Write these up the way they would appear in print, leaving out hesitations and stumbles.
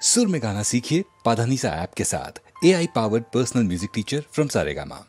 सुर में गाना सीखिए पाधानीसा ऐप के साथ। AI powered personal music teacher from Saregama.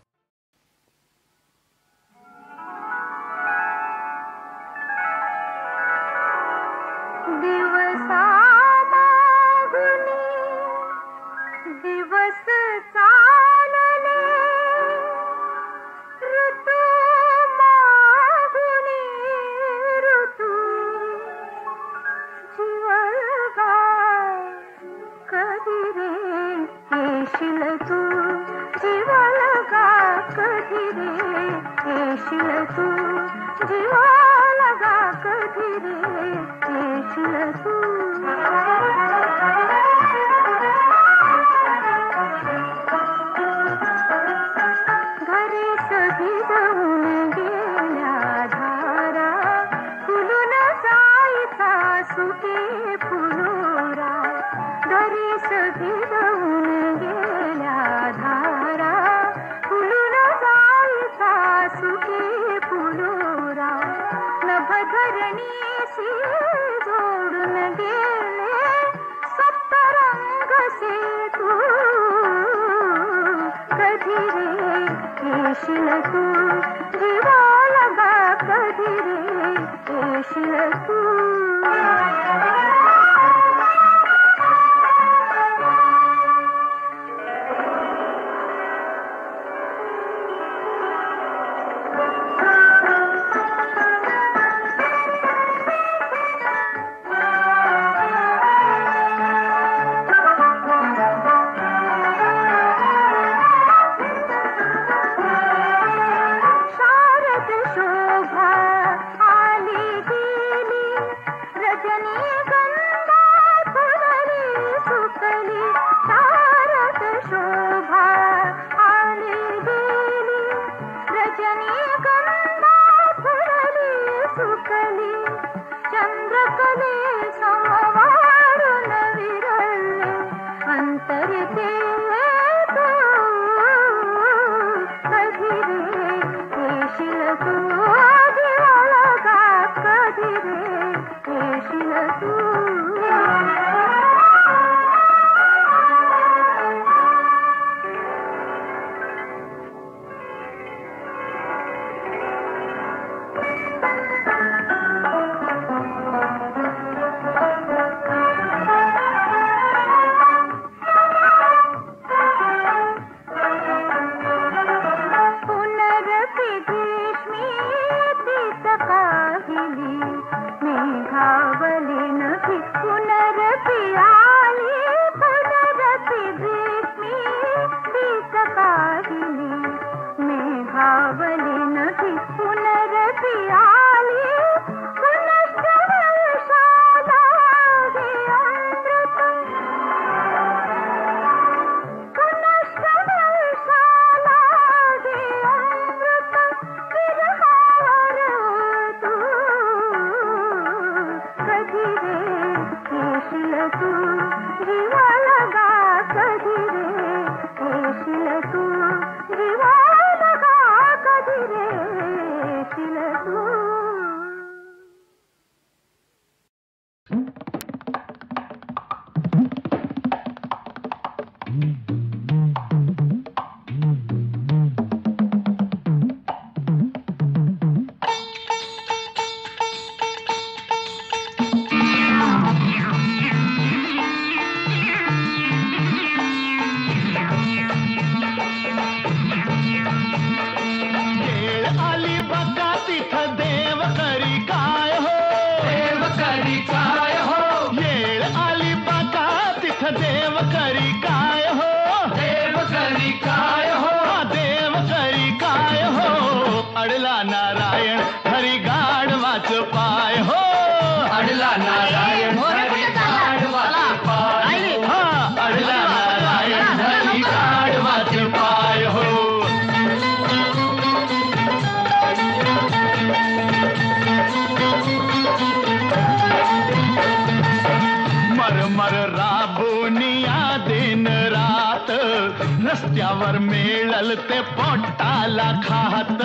जात, रस्त्यावर मिळल ते पोटाला खात,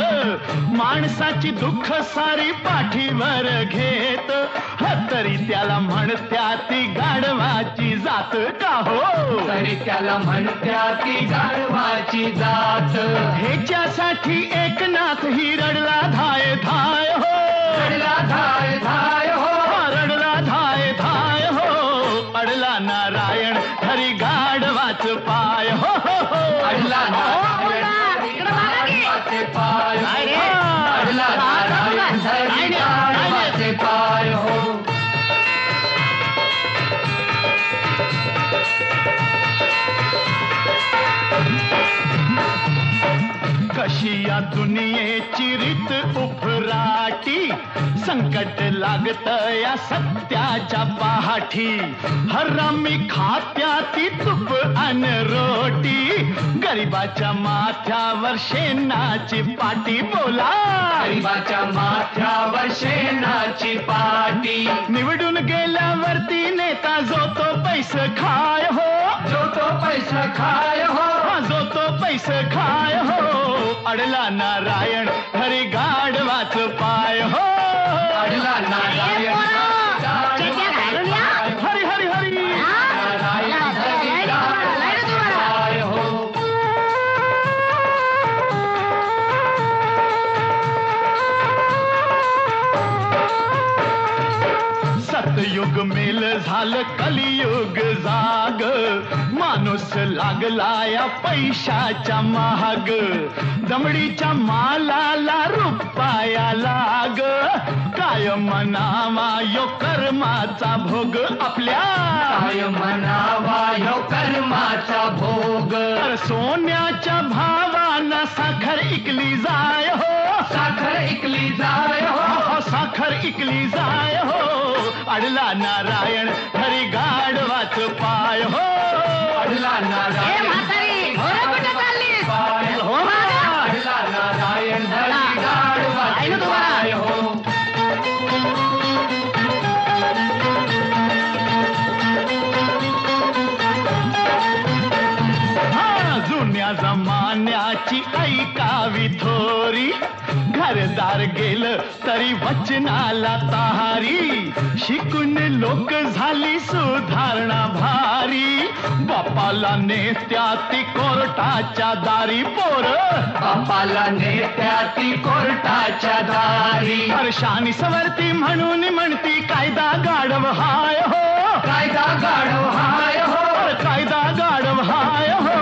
माणसाची दुःख सारी पाठीवर घेत, तरी त्याला म्हणत्या ती गाढवाची जात का हो? तरी त्याला म्हणत्या ती गाढवाची जात. ह्याच्यासाठी एकनाथ ही रडला धाय धाय हो, रडला धाय धाय हो, रडला धाय धाय हो, अडला नारायण हरी गाढवाच पाय हो, अडला नारायण हरी गाढवाचे पाय हो, अडला नारायण हरी गाढवाचे पाय हो. कशी या दुनियेची रीत उफराटी, संकट लागत या सत्याच्या पाठी, हरामी खात्या ती तूप अन रोटी, गरिबाच्या माथ्यावर शेणाची पाटी. बोला गरिबाच्या माथ्यावर शेणाची पाटी. निवडून गेल्यावरती नेता जो तो पैसे खाय हो, जो तो पैसा खाय हो, जो तो पैसे खाय हो, अडला नारायण हरी गाढवाच पाय हो, अडला नारायण हरी हरी हरी नारायण हरी गाढवाचे पाय हो. सतयुग मेल झालं कलियुग जाग, माणूस लागला या पैशाच्या महाग, दमडीच्या मालाला रुपया लाग, काय म्हणावा यो कर्माचा भोग आपल्या, काय म्हणावा यो कर्माचा भोग. सोन्याच्या भावानं साखर इकली जाय हो, साखर इकली जाय हो, साखर इकली जाय हो, अडला नारायण हरी गाढवाच पाय हो, अडला नारायण पाय हो, अडला नारायण हरी गाढवाचे पाय हो. जुन्या जमान्याची ऐकावी थोरी, घरदार गेलं तरी वचनाला तारी, शिकून लोक झाली सुधारणा भारी, बापाला नेत्या ती कोर्टाच्या दारी. पोर बापाला नेत्या ती कोर्टाच्या दारी, हर्षानी सवरती म्हणून म्हणती कायदा गाढव हाय हो, कायदा गाढव हाय हो, कायदा गाढव हाय हो,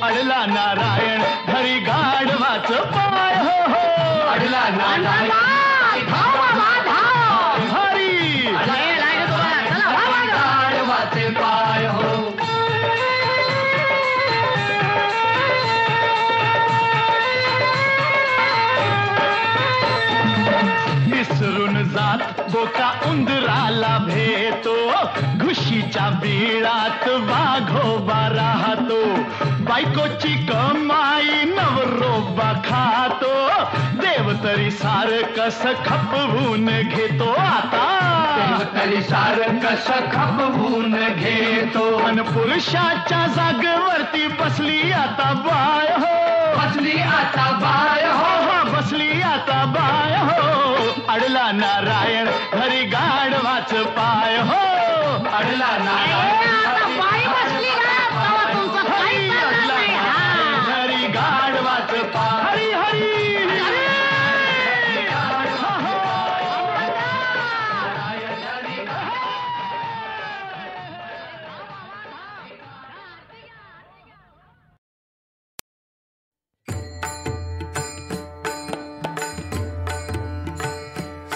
अडला नारायण हरी गाढवाच पाय हो, अडला नारायण हरी गाढवाचे पाय हो. विसरून जात बोका उंदराला भेटो, घुशीच्या बिळात वाघोबा राहतो, बायकोची कमाई नवरोबा खातो, देव तरी सार कस खपवून घेतो. आता तरी सार कस खपवून घेतो, अन पुरुषाच्या जागेवरती बसली आता बाय हो, बसली आता बाय हो, बसली आता बाय हो, अडला नारायण हरी गाढवाच पाय हो, अडला नारायण हरी गाढवाच पाय. हरी हरी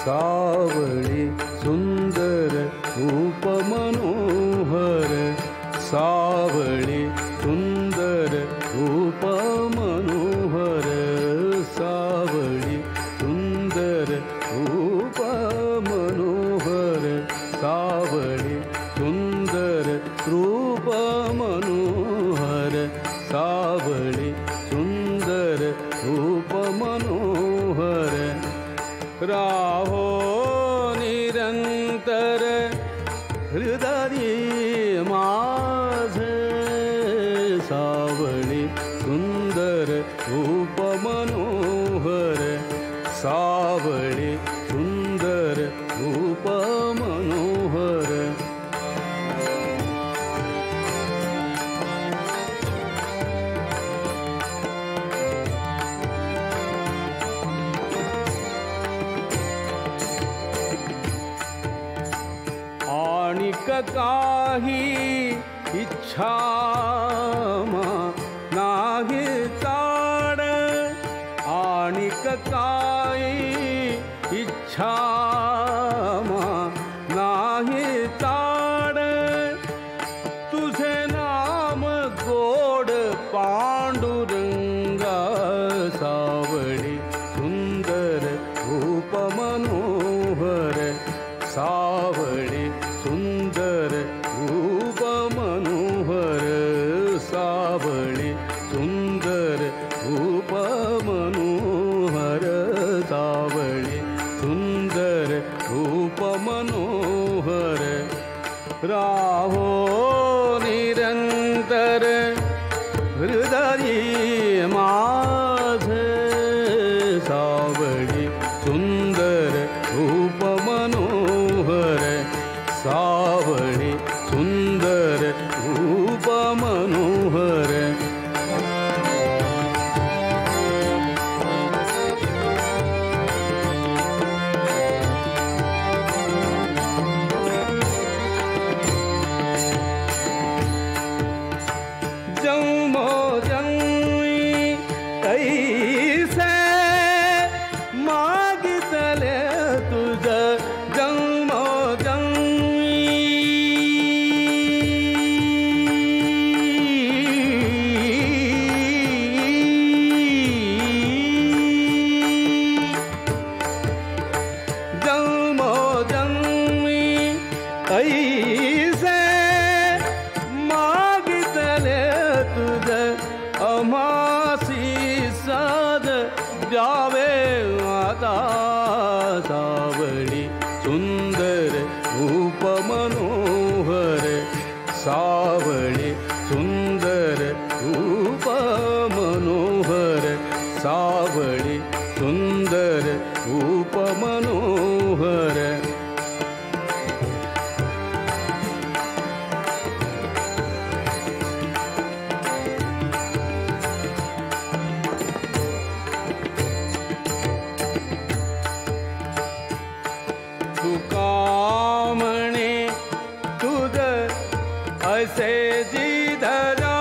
सावळी सुंदर रूप मनोहर, सावळी सुंदर रूप मनोहर, सावळी सुंदर रूप मनोहर, सावळी सुंदर रूप मनोहर, सावळी सुंदर रूप मनोहर, राहो निरंतर हृदय माझे सा नाही इच्छा नाही ताड आणिक काय इच्छा नाही ताड तुझे नाम गोड पांडुरंगा सावळी सुंदर रूप मनोहर सावळी सुंदर रूप मनोहर सावळी सुंदर रूप मनोहर सावळी सुंदर रूप मनोहर राहो निरंतर हृदयी माझ सावळी सुंदर रूप मनोहर सावळी सुंदर रूप मनोहर जन्मो जन्मी कैसे मागितले तुझ जन्मो जन्मी ऐसे मागितले तुझ अमासी साध द्यावे आता सावळी सुंदर रूप मनोहर सावळी सुंदर रूप मनोहर सावळी सुंदर रूप मनोहर तुका म्हणे तुझ असे जिधरा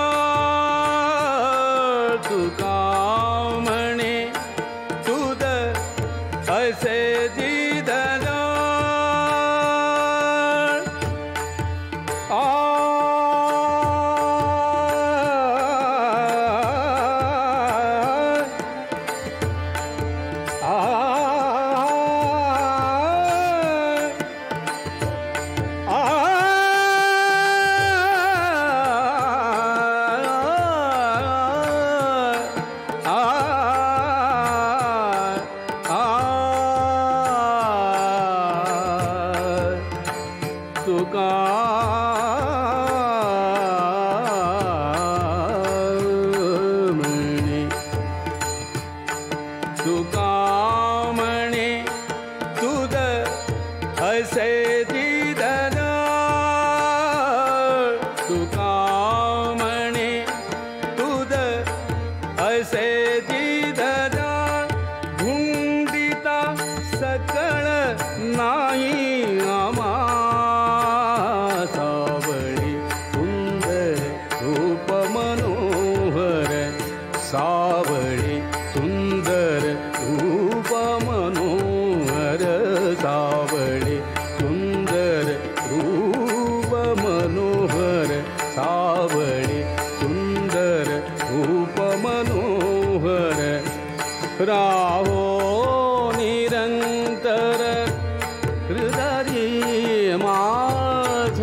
तुका म्हणे तुझ असे जिधरा तुका म्हणे तुका म्हणे तुझ असे जिधरा तुका म्हणे तुझ असे जिधरा भुंडिता सकळ नाही आमा सावळी सुंदर रूप मनोहर सावळी सुंदर रूप मनोहर सावळी सुंदर रूप मनोहर सावळी सुंदर रूप मनोहर राहो निरंतर हृदयी माझ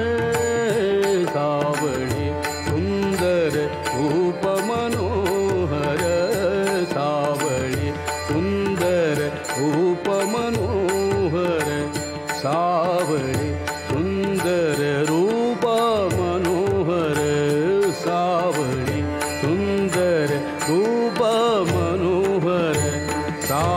सावळी सुंदर रूप मनोहर सावळी सुंदर रूप मनोहर सावळी सुंदर रूप मनोहर सावळी सुंदर रूप मनोहर सावळी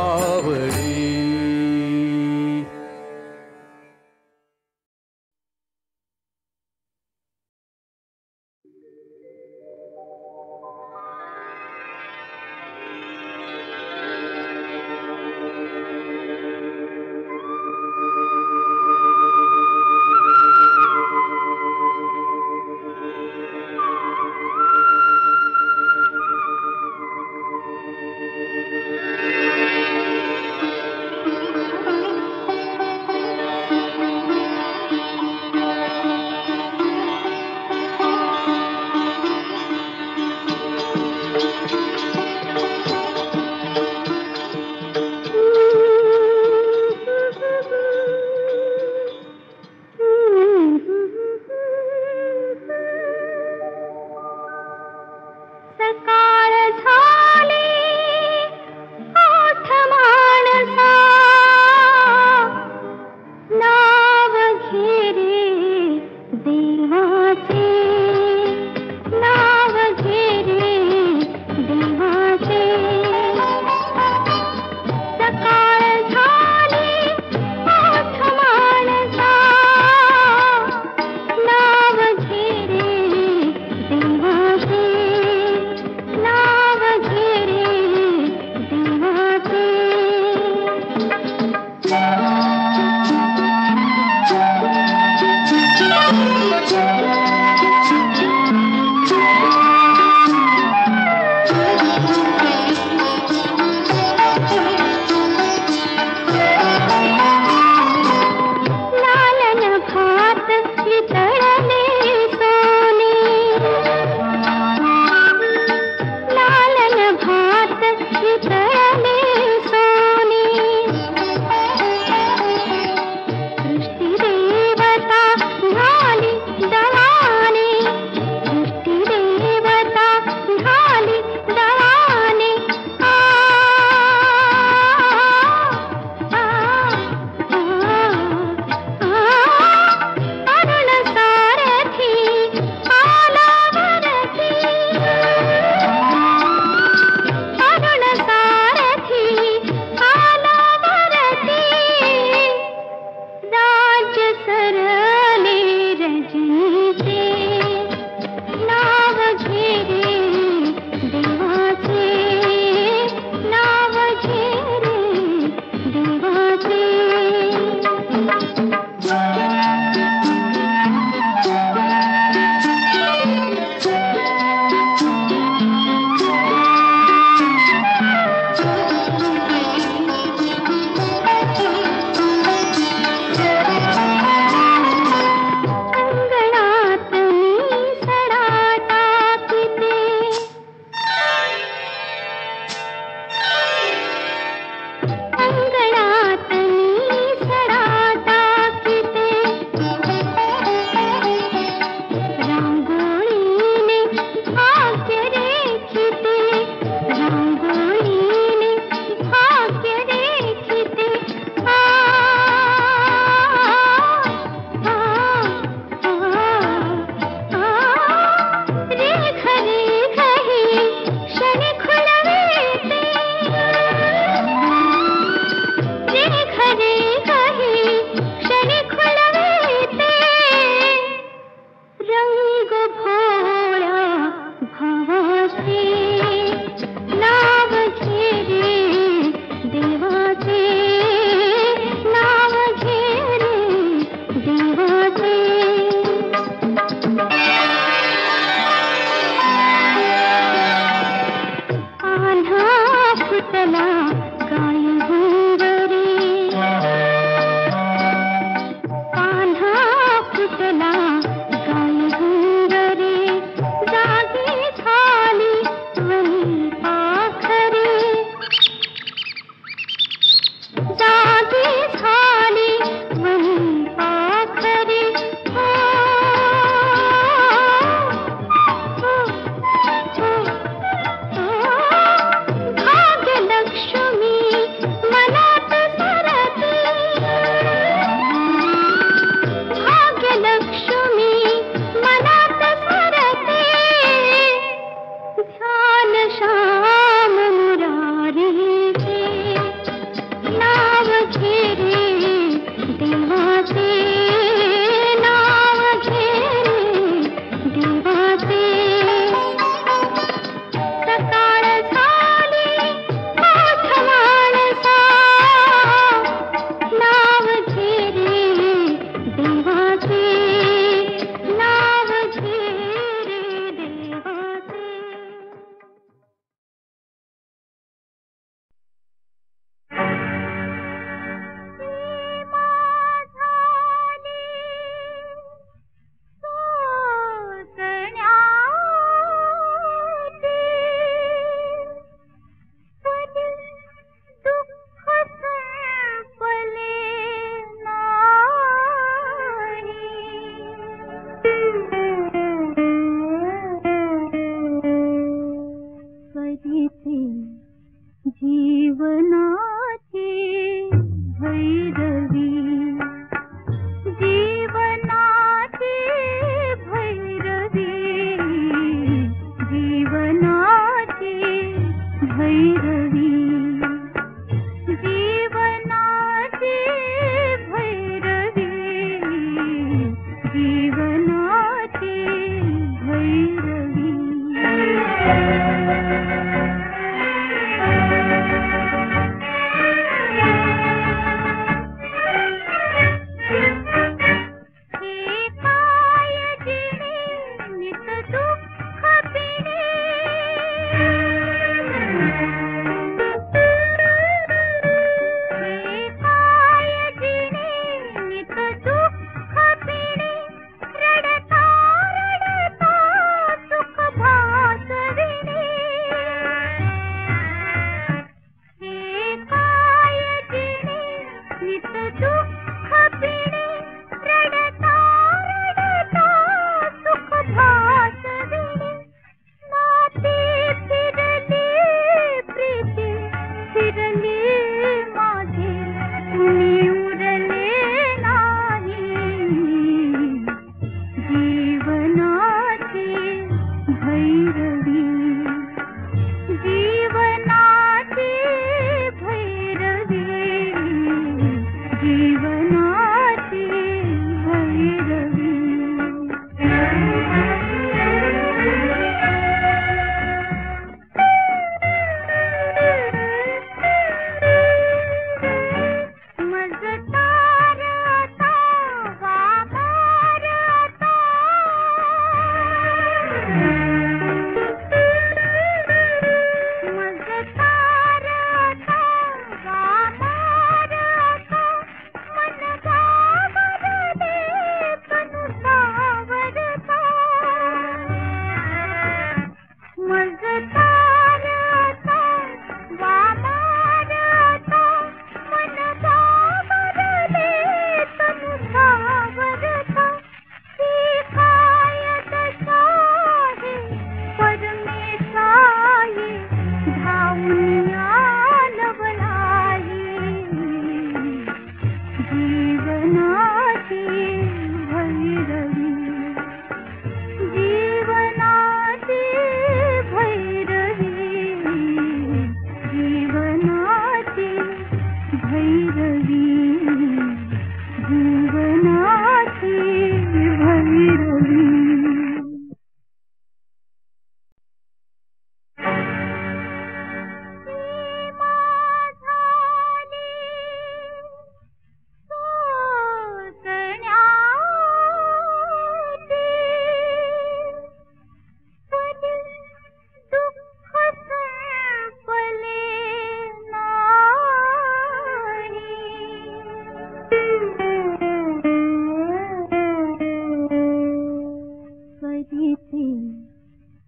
येते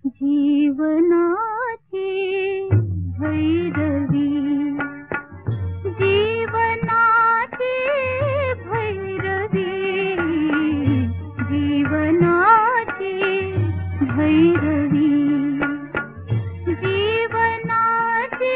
जीवनाची भैरवी, जीवनाची भैरवी, जीवनाची भैरवी, जीवनाची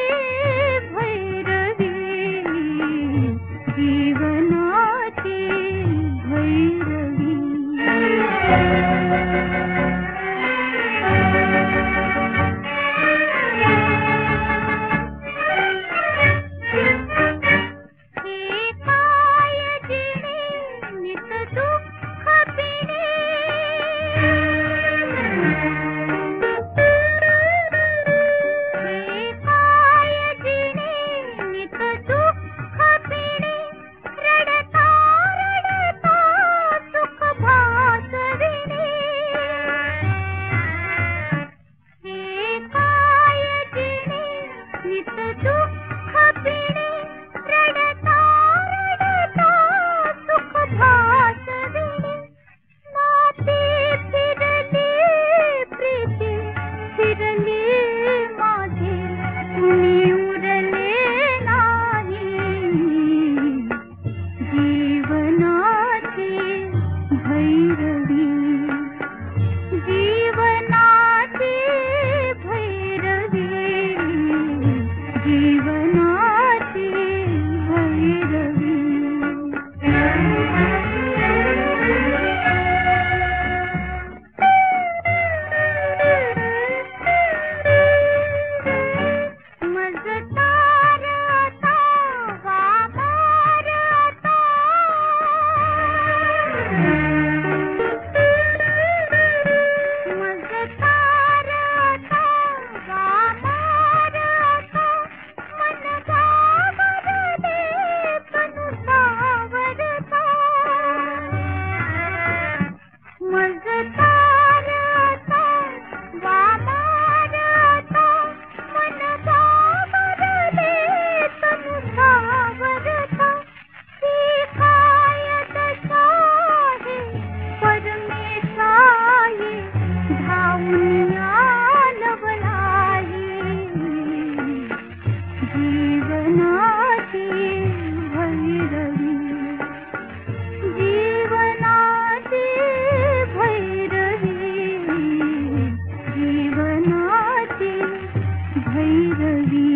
भैरवी,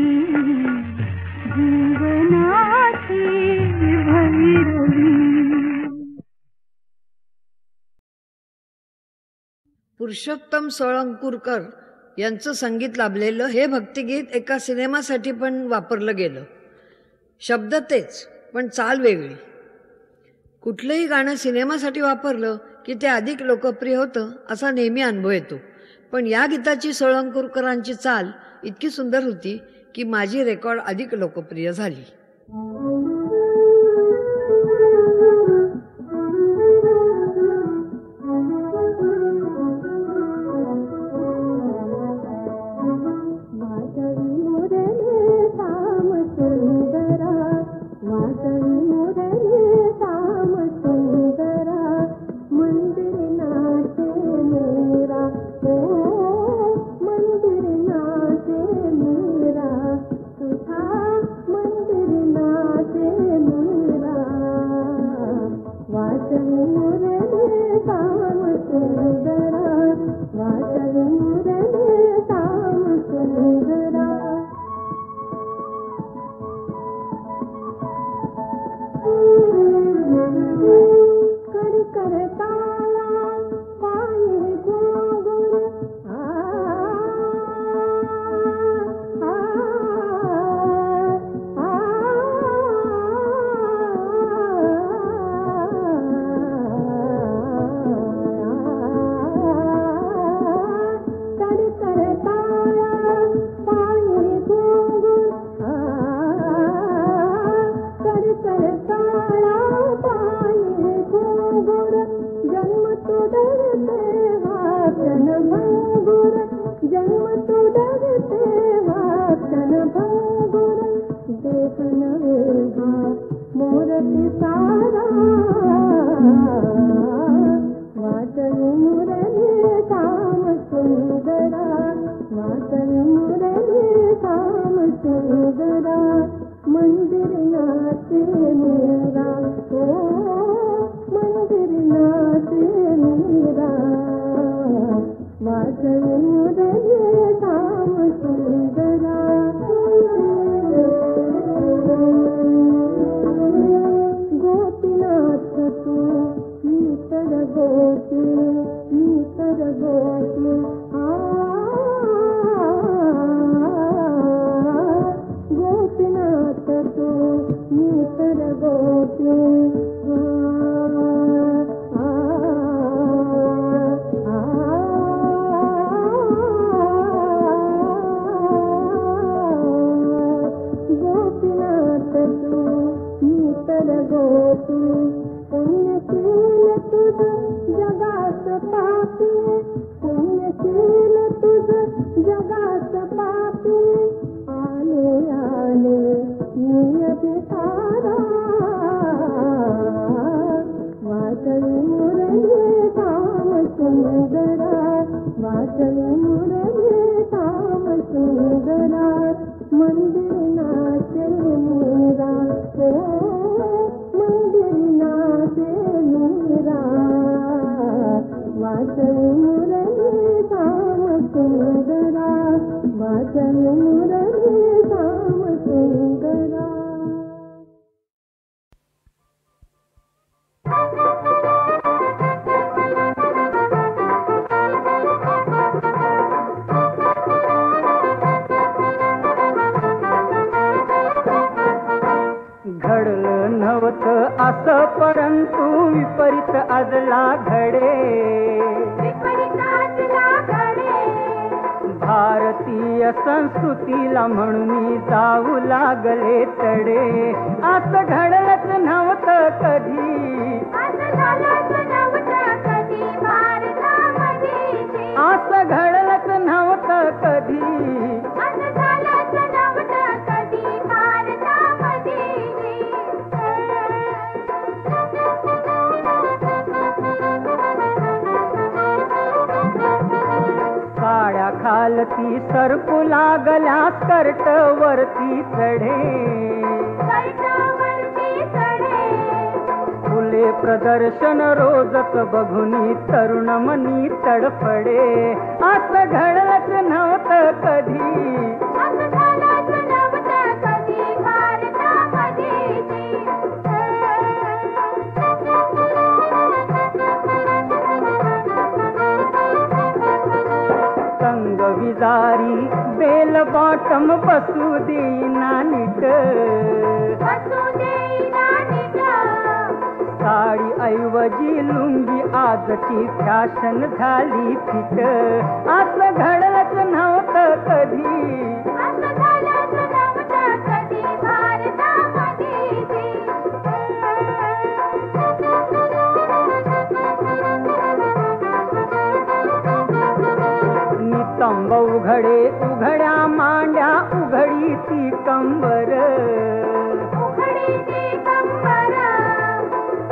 जीवनाची भैरवी. पुरुषोत्तम सोळंकूरकर यांचं संगीत लाभलेलं हे भक्तिगीत एका सिनेमासाठी पण वापरलं गेलं. शब्द तेच, पण चाल वेगळी. कुठलंही गाणं सिनेमासाठी वापरलं की ते अधिक लोकप्रिय होतं असा नेहमी अनुभव येतो. पण या गीताची सोळंकूरकरांची चाल इतकी सुंदर होती की माझी रेकॉर्ड अधिक लोकप्रिय झाली. मंदिर नाचे भारतीय संस्कृतीला म्हणून जाऊ लागले तडे. असं घडलंच नव्हतं कधी, असं घडलंच नव्हतं कधी. साड्या खालती सरकू लागल्या स्कर्ट वरती चढे. फुले प्रदर्शन रोजच बघुनी तरुण मनी तडफडे. असं घडलंच नव्हतं कधी, विजारी बेल बॉटम बसू देईना नीट. साडी ऐवजी लुंगी आजची फॅशन झाली फिट. असं घडलंच नव्हतं कधी, नितंब उघडे उघड्या मांड्या उघडी ती कंबर.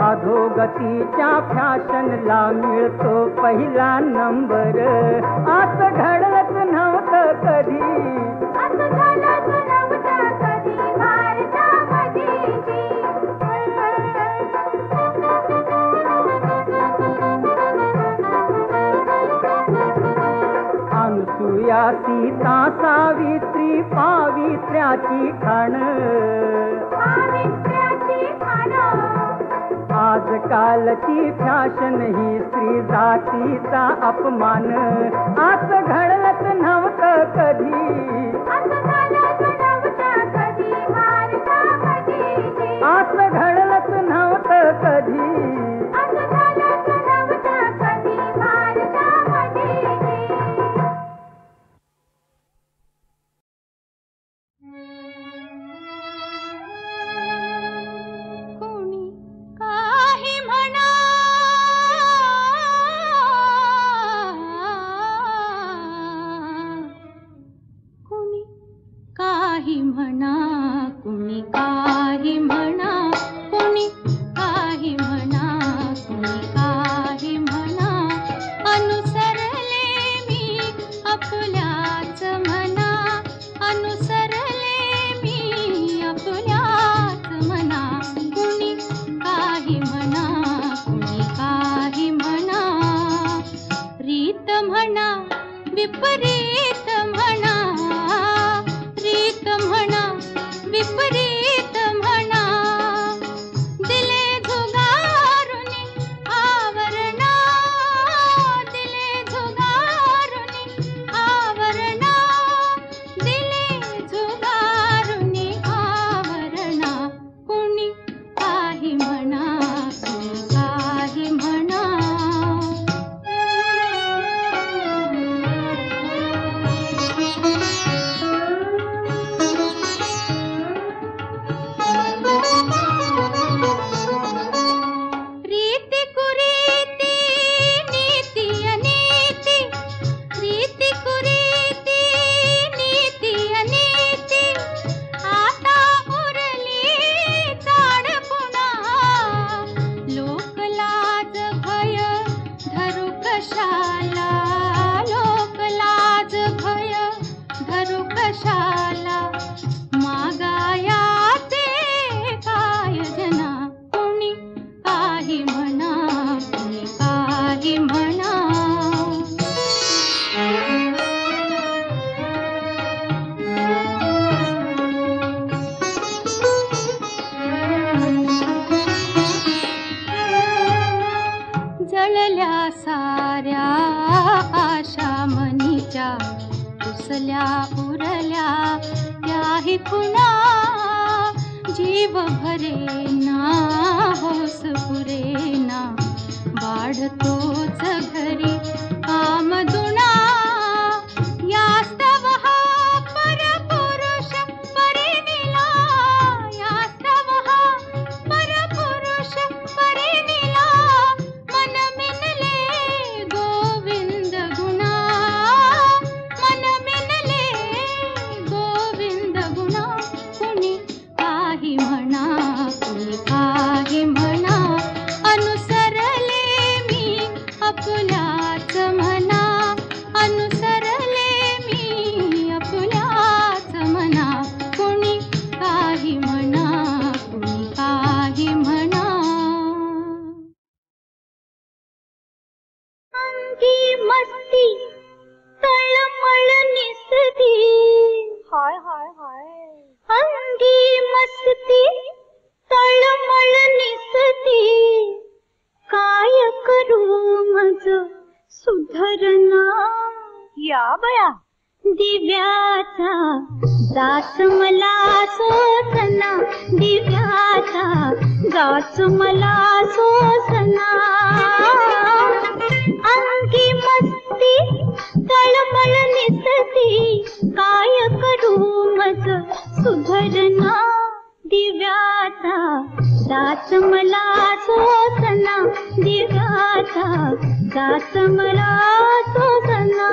अधोगतीच्या फॅशनला मिळतो पहिला नंबर. असं घडलंच नव्हतं कधी, अनुसूया सीता सावित्री पावित्र्याची खाण. आजकालची फॅशन ही स्त्री जातीचा अपमान. असं घडलंच नव्हतं कधी, असं घडलंच नव्हतं कधी. म्हणा विपरीत म्हणा, रीत म्हणा, विपरीत म्हणा, दिले झुगारुनी आवरणा, दिले झुगारुनी आवरणा, दिले झुगारुनी आवरणा, कुणी काही म्हणा, कुणी काही म्हणा. रीती कुरीती, नीती अनीती, रीती कुरीती, नीती अनीती, आता उरली चाड पुन्हा, लोकलाज भय धरू कशाला, लोकलाज भय धरू कशाला, मागायाचे काय जना, कुणी काही म्हणा, कुणी काही म्हणा. जळल्या साऱ्या आशा मनीच्या, पुसल्या उरल्या त्याही पुन्हा, जीव भरेना होस पुरेना, वाढतोच घरी कामदुना, यास्तव हा परपुरुष परिनिला, यास्तव हा परपुरुष परिनिला, मन मिनले गोविंद गुणा, मन मिनले गोविंद गुणा, कुणी काही म्हणा, कुणी काही म्हणा, अनुसरले मी आपुल्याच मना, अनुसरले मी आपुल्याच मना, कुणी काही म्हणा, कुणी काही म्हणा. अंगी मस्ती तळमळ निसती, हाय हाय हाय, अंगी मस्ती तळमळ निसती, काय करू मज सुधरना, या बया दिव्याचा जाच मला सोसना, दिव्याचा जाच मला सोसना, अंगी मस्ती तळमळ निसती, काय करू मज सुधरना, दिव्याचा जाच मला सोसना, दिव्याचा जाच मला सोसना.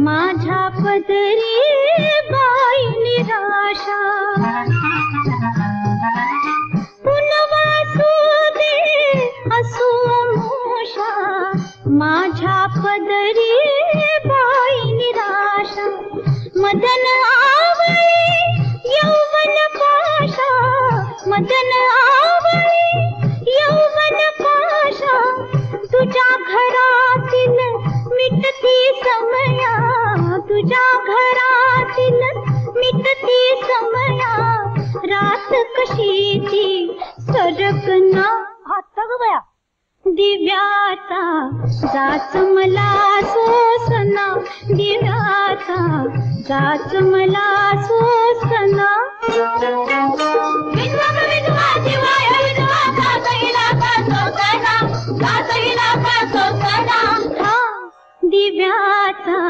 माझ्या पदरी बाई निराशा, पुनवासू दे असू अमोषा, माझ्या पदरी बाई निराशा, मदन आवळे यौवन पाशा, मदन आवळे यौवन पाशा, तुझ्या घरातील मिटती समया, तुझ्या घरातील मिटती समया, रात कशी ती सरकना, आता ग बया दिव्याचा जाच मला सोसना, दिव्याचा जाच मला सोसना. विधवा विधवा दिवाय विधवा गातईला का सोसना, गातईला का सोसना, हा दिव्याचा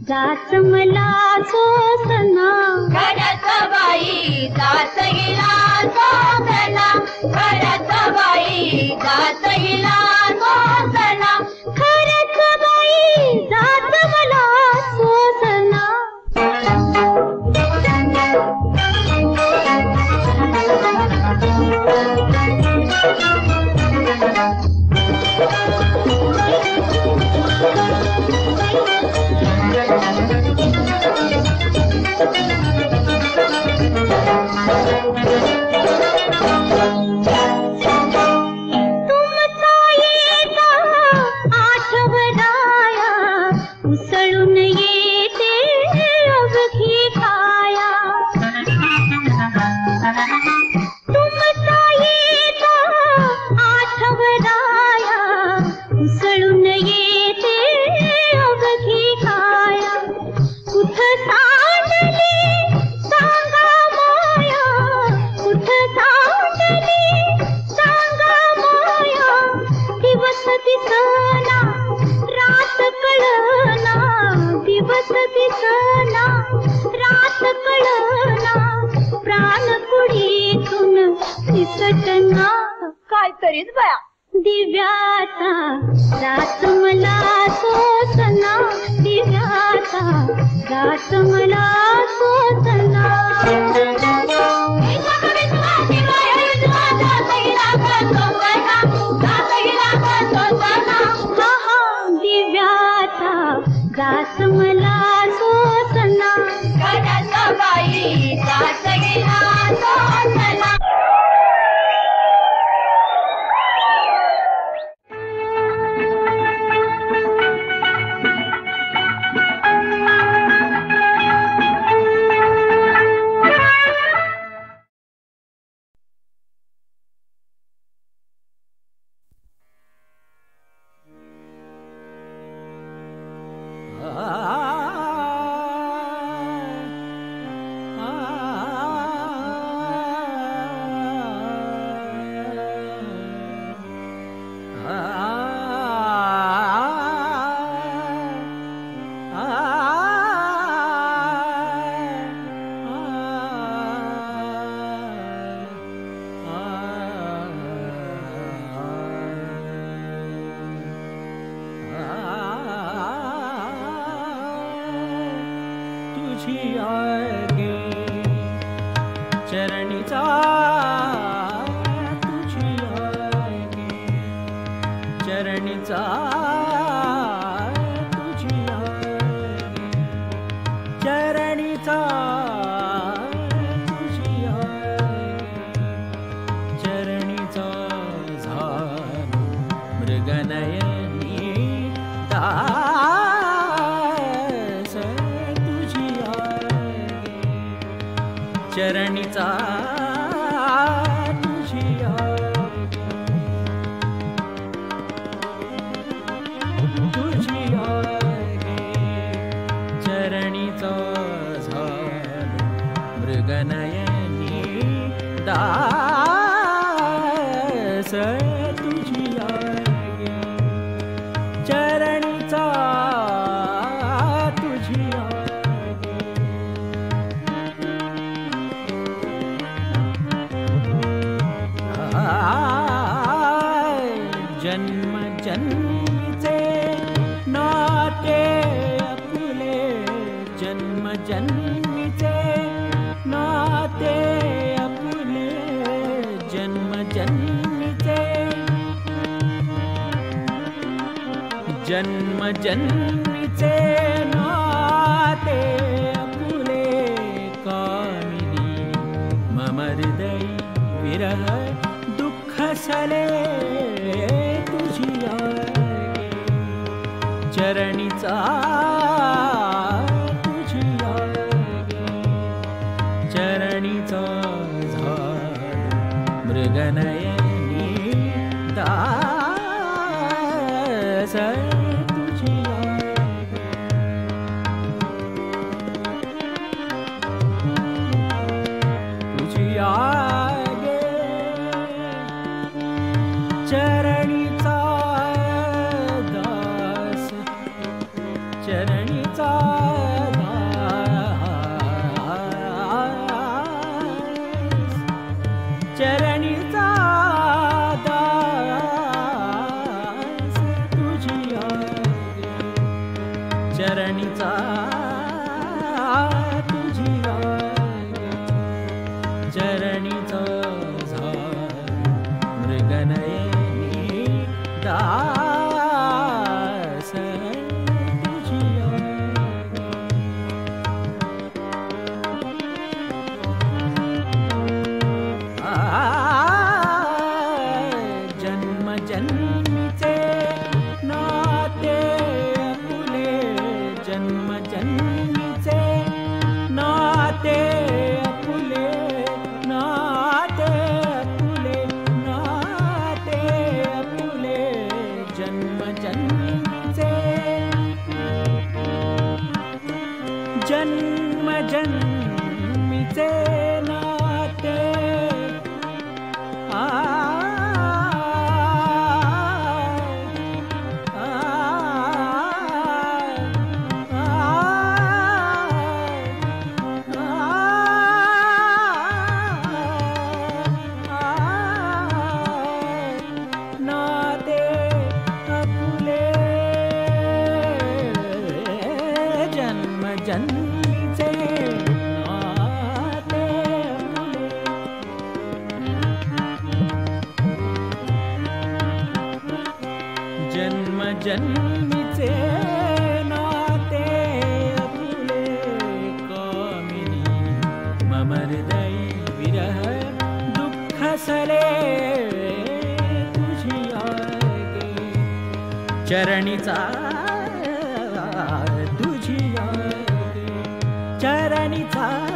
जाच मला सोसना, घरात बाई जातईला सोसना, घरात बाई जातईला सोसना, खरंच बाई जात मला सोसना. बाईच बाया. दिव्याचा जात मला सोसना, दिव्याचा जात मला सोसना. दिव्याचा जात मला सोसना, गडाचा बाई जात गेला सोसना. जन्मजन्मीचे नाते आपुले कामिनी मम हृदय विरह दुःख सले तुझी आगे चरणीचा तुझी आगे चरणीचा झाड मृगनयनी दास चरणीचा दास चरणीचा दास चरणीचा दास तुझी आगे चरणीचा तुझी आगे चरणीचा मृगनयनी दास तुझी जन्मजन्मीचे नाते आपुले जन्मजन्मीचे नाते आपुले नाते आपुले नाते आपुले जन्मजन्मीचे जन्मजन्मीचे नाते जन्मीचे नाते आपुले कामिनी मम हृदयी विरह दुःख सले तुझी आगे चरणीचा तुझी आगे चरणीचा